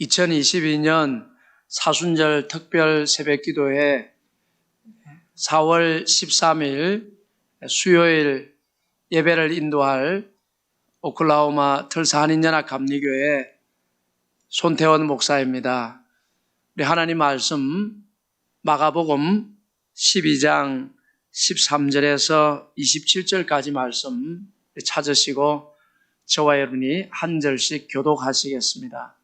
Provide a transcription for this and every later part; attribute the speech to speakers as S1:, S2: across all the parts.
S1: 2022년 사순절 특별 새벽기도회 4월 13일 수요일 예배를 인도할 오클라호마 틀사 한인연합 감리교회 손태원 목사입니다. 우리 하나님 말씀 마가복음 12장 13절에서 27절까지 말씀 찾으시고 저와 여러분이 한 절씩 교독하시겠습니다.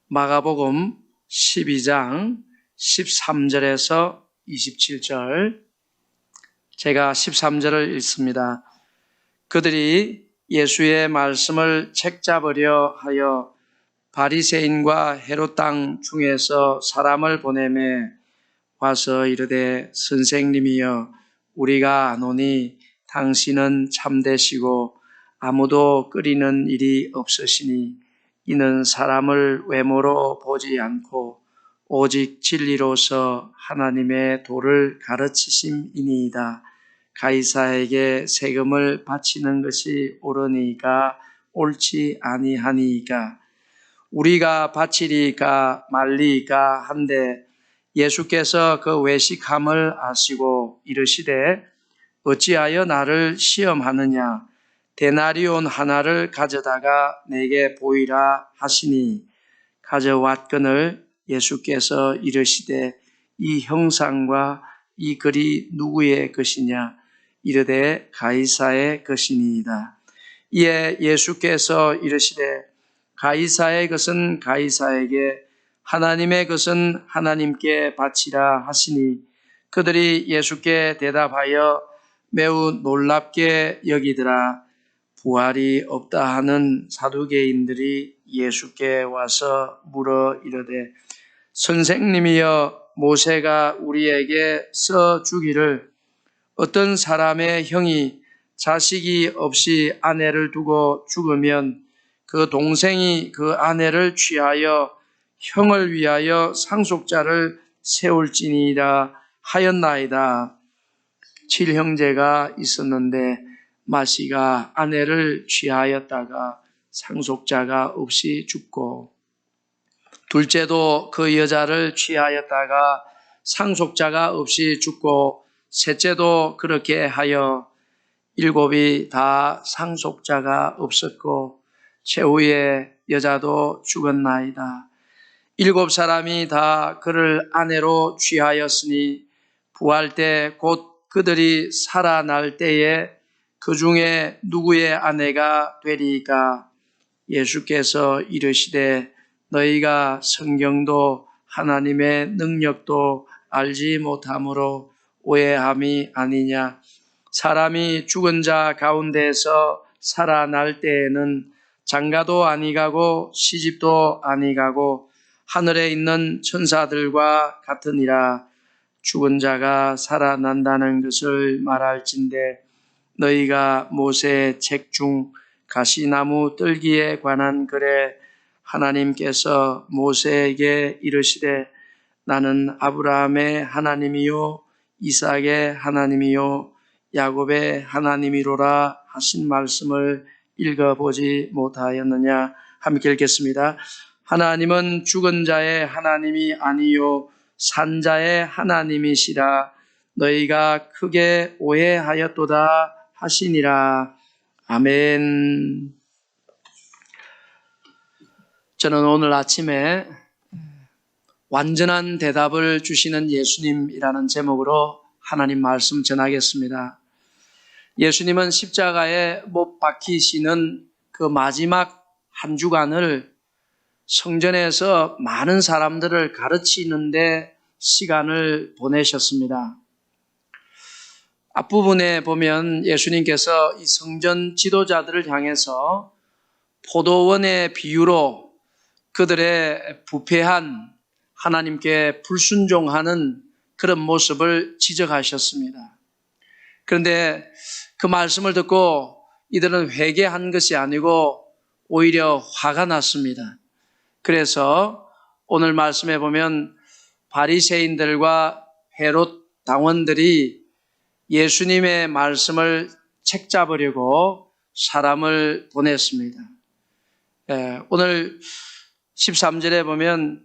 S1: 마가복음 12장 13절에서 27절, 제가 13절을 읽습니다. 그들이 예수의 말씀을 책잡으려 하여 바리새인과 헤롯 땅 중에서 사람을 보내매 와서 이르되 선생님이여 우리가 아노니 당신은 참되시고 아무도 끓이는 일이 없으시니 이는 사람을 외모로 보지 않고 오직 진리로서 하나님의 도를 가르치심이니이다. 가이사에게 세금을 바치는 것이 옳으니까 옳지 아니하니까 우리가 바치리까 말리까 한데 예수께서 그 외식함을 아시고 이르시되 어찌하여 나를 시험하느냐 데나리온 하나를 가져다가 내게 보이라 하시니 가져왔거늘 예수께서 이르시되 이 형상과 이 글이 누구의 것이냐 이르되 가이사의 것이니이다. 이에 예수께서 이르시되 가이사의 것은 가이사에게 하나님의 것은 하나님께 바치라 하시니 그들이 예수께 대답하여 매우 놀랍게 여기더라. 부활이 없다 하는 사두개인들이 예수께 와서 물어 이르되 선생님이여 모세가 우리에게 써 주기를 어떤 사람의 형이 자식이 없이 아내를 두고 죽으면 그 동생이 그 아내를 취하여 형을 위하여 상속자를 세울지니라 하였나이다. 7형제가 있었는데 마시가 아내를 취하였다가 상속자가 없이 죽고 둘째도 그 여자를 취하였다가 상속자가 없이 죽고 셋째도 그렇게 하여 7이 다 상속자가 없었고 최후의 여자도 죽었나이다. 7사람이 다 그를 아내로 취하였으니 부활 때 곧 그들이 살아날 때에 그 중에 누구의 아내가 되리까? 예수께서 이르시되 너희가 성경도 하나님의 능력도 알지 못함으로 오해함이 아니냐. 사람이 죽은 자 가운데서 살아날 때에는 장가도 아니 가고 시집도 아니 가고 하늘에 있는 천사들과 같으니라. 죽은 자가 살아난다는 것을 말할진대 너희가 모세의 책 중 가시나무 뜰기에 관한 글에 하나님께서 모세에게 이르시되 나는 아브라함의 하나님이요 이삭의 하나님이요 야곱의 하나님이로라 하신 말씀을 읽어보지 못하였느냐. 함께 읽겠습니다. 하나님은 죽은 자의 하나님이 아니요 산 자의 하나님이시라. 너희가 크게 오해하였도다 하시니라. 아멘. 저는 오늘 아침에 완전한 대답을 주시는 예수님이라는 제목으로 하나님 말씀 전하겠습니다. 예수님은 십자가에 못 박히시는 그 마지막 한 주간을 성전에서 많은 사람들을 가르치는데 시간을 보내셨습니다. 앞부분에 보면 예수님께서 이 성전 지도자들을 향해서 포도원의 비유로 그들의 부패한 하나님께 불순종하는 그런 모습을 지적하셨습니다. 그런데 그 말씀을 듣고 이들은 회개한 것이 아니고 오히려 화가 났습니다. 그래서 오늘 말씀에 보면 바리새인들과 헤롯 당원들이 예수님의 말씀을 책잡으려고 사람을 보냈습니다. 오늘 13절에 보면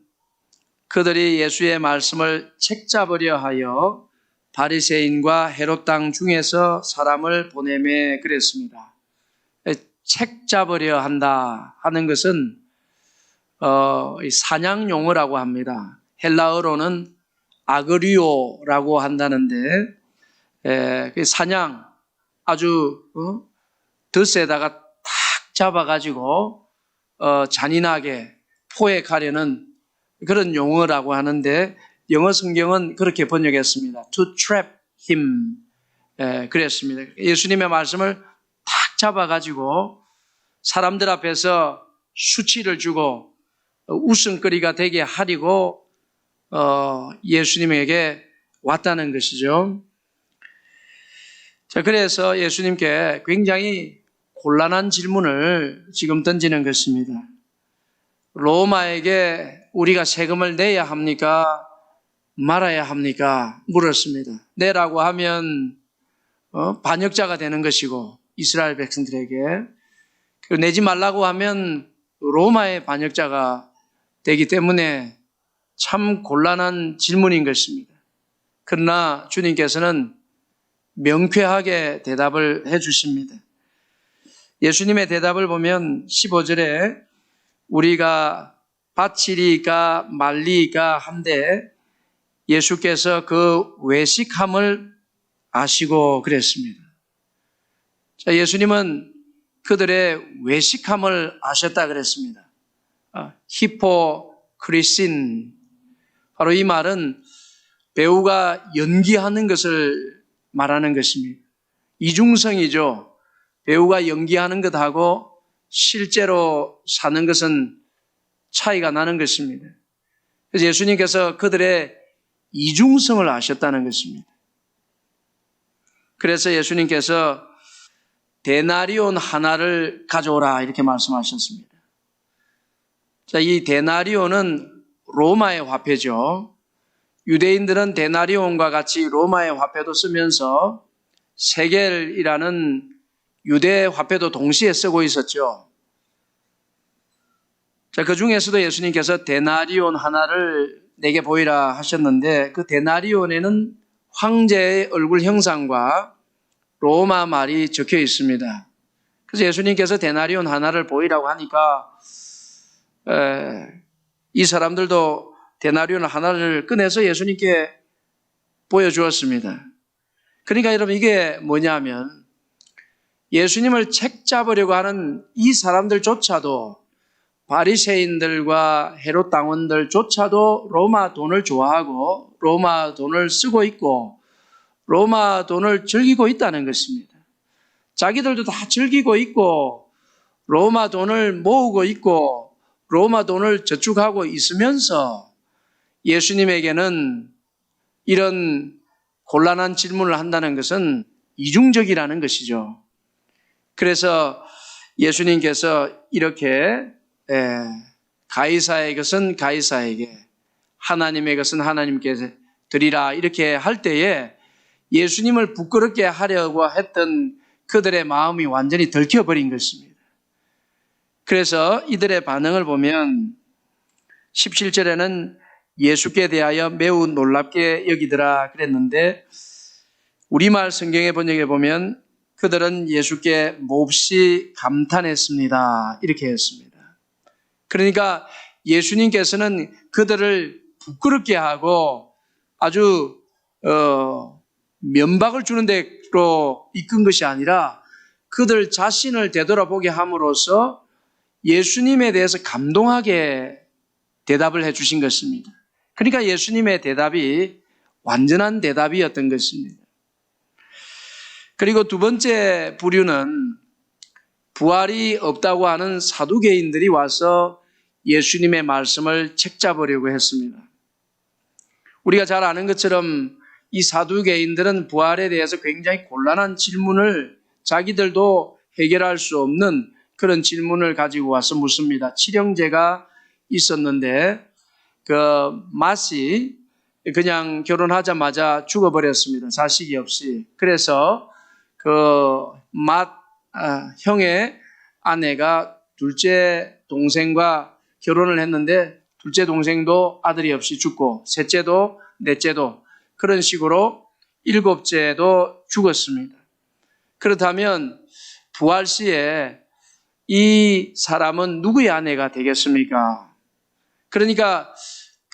S1: 그들이 예수의 말씀을 책잡으려 하여 바리새인과 헤롯 땅 중에서 사람을 보내매 그랬습니다. 책잡으려 한다 하는 것은 사냥 용어라고 합니다. 헬라어로는 아그리오라고 한다는데 사냥 아주 덫에다가 탁 잡아가지고 잔인하게 포획하려는 그런 용어라고 하는데 영어 성경은 그렇게 번역했습니다. To trap him. 그랬습니다. 예수님의 말씀을 탁 잡아가지고 사람들 앞에서 수치를 주고 웃음거리가 되게 하려고 예수님에게 왔다는 것이죠. 자, 그래서 예수님께 굉장히 곤란한 질문을 지금 던지는 것입니다. 로마에게 우리가 세금을 내야 합니까? 말아야 합니까? 물었습니다. 내라고 하면 반역자가 되는 것이고 이스라엘 백성들에게, 그리고 내지 말라고 하면 로마의 반역자가 되기 때문에 참 곤란한 질문인 것입니다. 그러나 주님께서는 명쾌하게 대답을 해 주십니다. 예수님의 대답을 보면 15절에 우리가 바치리까 말리까 한데 예수께서 그 외식함을 아시고 그랬습니다. 자, 예수님은 그들의 외식함을 아셨다 그랬습니다. 히포크리신, 바로 이 말은 배우가 연기하는 것을 말하는 것입니다. 이중성이죠. 배우가 연기하는 것하고 실제로 사는 것은 차이가 나는 것입니다. 그래서 예수님께서 그들의 이중성을 아셨다는 것입니다. 그래서 예수님께서 데나리온 하나를 가져오라 이렇게 말씀하셨습니다. 자, 이 데나리온은 로마의 화폐죠. 유대인들은 데나리온과 같이 로마의 화폐도 쓰면서 세겔이라는 유대 화폐도 동시에 쓰고 있었죠. 자, 그 중에서도 예수님께서 데나리온 하나를 내게 보이라 하셨는데 그 데나리온에는 황제의 얼굴 형상과 로마 말이 적혀 있습니다. 그래서 예수님께서 데나리온 하나를 보이라고 하니까 이 사람들도 데나리온 하나를 꺼내서 예수님께 보여주었습니다. 그러니까 여러분 이게 뭐냐면 예수님을 책잡으려고 하는 이 사람들조차도 바리새인들과 헤롯 당원들조차도 로마 돈을 좋아하고 로마 돈을 쓰고 있고 로마 돈을 즐기고 있다는 것입니다. 자기들도 다 즐기고 있고 로마 돈을 모으고 있고 로마 돈을 저축하고 있으면서 예수님에게는 이런 곤란한 질문을 한다는 것은 이중적이라는 것이죠. 그래서 예수님께서 이렇게 가이사의 것은 가이사에게, 하나님의 것은 하나님께 드리라 이렇게 할 때에 예수님을 부끄럽게 하려고 했던 그들의 마음이 완전히 들켜버린 것입니다. 그래서 이들의 반응을 보면 17절에는 예수께 대하여 매우 놀랍게 여기더라 그랬는데 우리말 성경의 번역에 보면 그들은 예수께 몹시 감탄했습니다 이렇게 했습니다. 그러니까 예수님께서는 그들을 부끄럽게 하고 아주 면박을 주는 데로 이끈 것이 아니라 그들 자신을 되돌아보게 함으로써 예수님에 대해서 감동하게 대답을 해 주신 것입니다. 그러니까 예수님의 대답이 완전한 대답이었던 것입니다. 그리고 두 번째 부류는 부활이 없다고 하는 사두개인들이 와서 예수님의 말씀을 책잡으려고 했습니다. 우리가 잘 아는 것처럼 이 사두개인들은 부활에 대해서 굉장히 곤란한 질문을 자기들도 해결할 수 없는 그런 질문을 가지고 와서 묻습니다. 칠형제가 있었는데 그 맏이 그냥 결혼하자마자 죽어버렸습니다. 자식이 없이. 그래서 그 맏 형의 아내가 둘째 동생과 결혼을 했는데 둘째 동생도 아들이 없이 죽고 셋째도 넷째도 그런 식으로 일곱째도 죽었습니다. 그렇다면 부활 시에 이 사람은 누구의 아내가 되겠습니까? 그러니까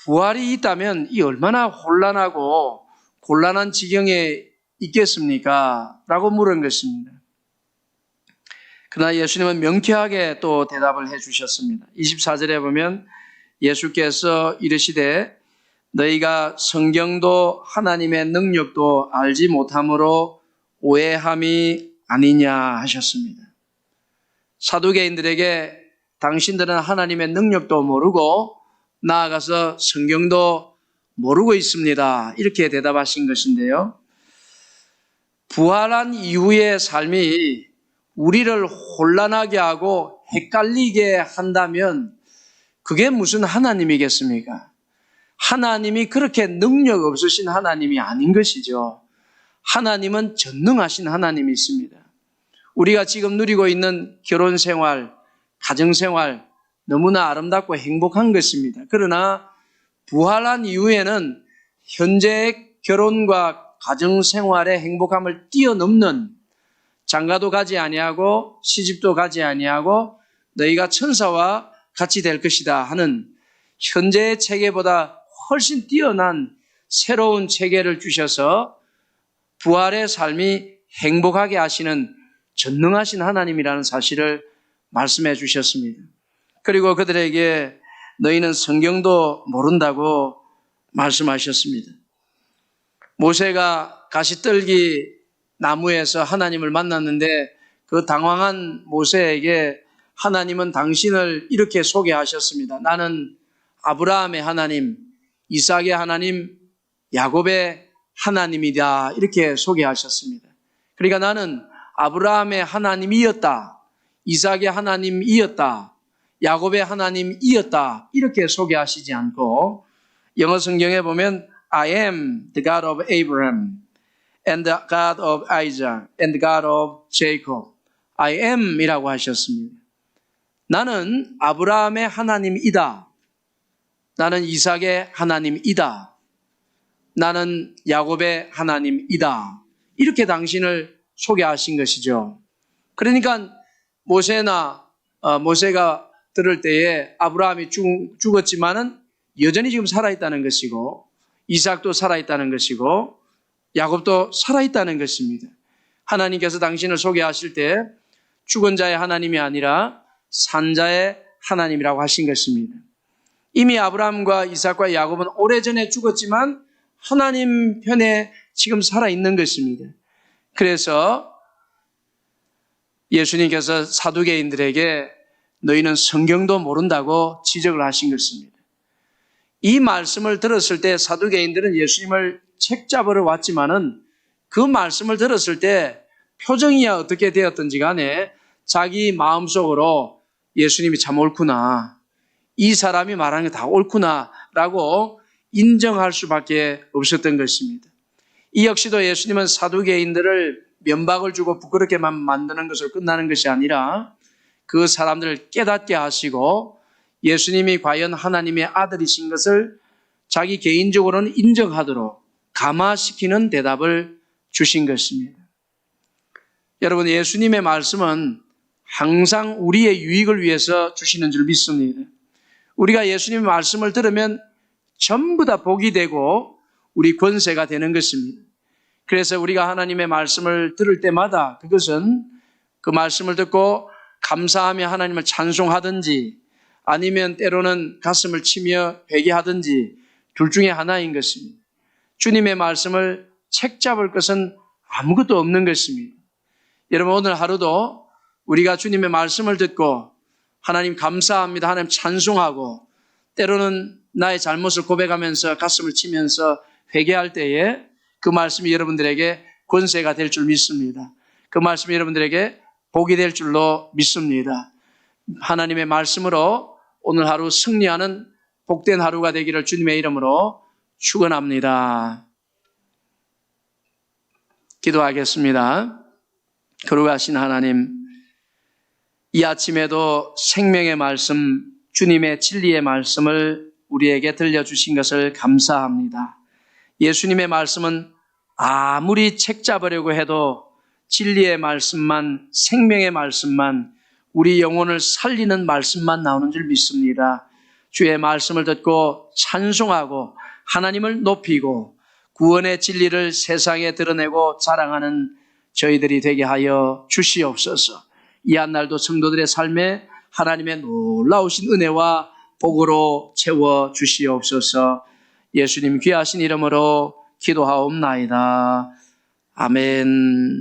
S1: 부활이 있다면 이 얼마나 혼란하고 곤란한 지경에 있겠습니까? 라고 물은 것입니다. 그러나 예수님은 명쾌하게 또 대답을 해주셨습니다. 24절에 보면 예수께서 이르시되 너희가 성경도 하나님의 능력도 알지 못함으로 오해함이 아니냐 하셨습니다. 사두개인들에게 당신들은 하나님의 능력도 모르고 나아가서 성경도 모르고 있습니다. 이렇게 대답하신 것인데요. 부활한 이후의 삶이 우리를 혼란하게 하고 헷갈리게 한다면 그게 무슨 하나님이겠습니까? 하나님이 그렇게 능력 없으신 하나님이 아닌 것이죠. 하나님은 전능하신 하나님이십니다. 우리가 지금 누리고 있는 결혼생활, 가정생활 너무나 아름답고 행복한 것입니다. 그러나 부활한 이후에는 현재의 결혼과 가정생활의 행복함을 뛰어넘는 장가도 가지 아니하고 시집도 가지 아니하고 너희가 천사와 같이 될 것이다 하는 현재의 체계보다 훨씬 뛰어난 새로운 체계를 주셔서 부활의 삶이 행복하게 하시는 전능하신 하나님이라는 사실을 말씀해 주셨습니다. 그리고 그들에게 너희는 성경도 모른다고 말씀하셨습니다. 모세가 가시떨기 나무에서 하나님을 만났는데 그 당황한 모세에게 하나님은 당신을 이렇게 소개하셨습니다. 나는 아브라함의 하나님, 이삭의 하나님, 야곱의 하나님이다. 이렇게 소개하셨습니다. 그러니까 나는 아브라함의 하나님이었다. 이삭의 하나님이었다. 야곱의 하나님이었다. 이렇게 소개하시지 않고 영어 성경에 보면 I am the God of Abraham and the God of Isaac and the God of Jacob. I am 이라고 하셨습니다. 나는 아브라함의 하나님이다. 나는 이삭의 하나님이다. 나는 야곱의 하나님이다. 이렇게 당신을 소개하신 것이죠. 그러니까 모세가 들을 때에 아브라함이 죽었지만은 여전히 지금 살아있다는 것이고 이삭도 살아있다는 것이고 야곱도 살아있다는 것입니다. 하나님께서 당신을 소개하실 때 죽은 자의 하나님이 아니라 산 자의 하나님이라고 하신 것입니다. 이미 아브라함과 이삭과 야곱은 오래전에 죽었지만 하나님 편에 지금 살아있는 것입니다. 그래서 예수님께서 사두개인들에게 너희는 성경도 모른다고 지적을 하신 것입니다. 이 말씀을 들었을 때 사두개인들은 예수님을 책잡으러 왔지만은 그 말씀을 들었을 때 표정이야 어떻게 되었든지 간에 자기 마음속으로 예수님이 참 옳구나. 이 사람이 말하는 게 다 옳구나 라고 인정할 수밖에 없었던 것입니다. 이 역시도 예수님은 사두개인들을 면박을 주고 부끄럽게만 만드는 것으로 끝나는 것이 아니라 그 사람들을 깨닫게 하시고 예수님이 과연 하나님의 아들이신 것을 자기 개인적으로는 인정하도록 감화시키는 대답을 주신 것입니다. 여러분, 예수님의 말씀은 항상 우리의 유익을 위해서 주시는 줄 믿습니다. 우리가 예수님의 말씀을 들으면 전부 다 복이 되고 우리 권세가 되는 것입니다. 그래서 우리가 하나님의 말씀을 들을 때마다 그것은 그 말씀을 듣고 감사하며 하나님을 찬송하든지 아니면 때로는 가슴을 치며 회개하든지 둘 중에 하나인 것입니다. 주님의 말씀을 책잡을 것은 아무것도 없는 것입니다. 여러분, 오늘 하루도 우리가 주님의 말씀을 듣고 하나님 감사합니다, 하나님 찬송하고 때로는 나의 잘못을 고백하면서 가슴을 치면서 회개할 때에 그 말씀이 여러분들에게 권세가 될 줄 믿습니다. 그 말씀이 여러분들에게 복이 될 줄로 믿습니다. 하나님의 말씀으로 오늘 하루 승리하는 복된 하루가 되기를 주님의 이름으로 축원합니다. 기도하겠습니다. 거룩하신 하나님, 이 아침에도 생명의 말씀 주님의 진리의 말씀을 우리에게 들려주신 것을 감사합니다. 예수님의 말씀은 아무리 책 잡으려고 해도 진리의 말씀만, 생명의 말씀만, 우리 영혼을 살리는 말씀만 나오는 줄 믿습니다. 주의 말씀을 듣고 찬송하고 하나님을 높이고 구원의 진리를 세상에 드러내고 자랑하는 저희들이 되게 하여 주시옵소서. 이 한날도 성도들의 삶에 하나님의 놀라우신 은혜와 복으로 채워 주시옵소서. 예수님 귀하신 이름으로 기도하옵나이다. 아멘.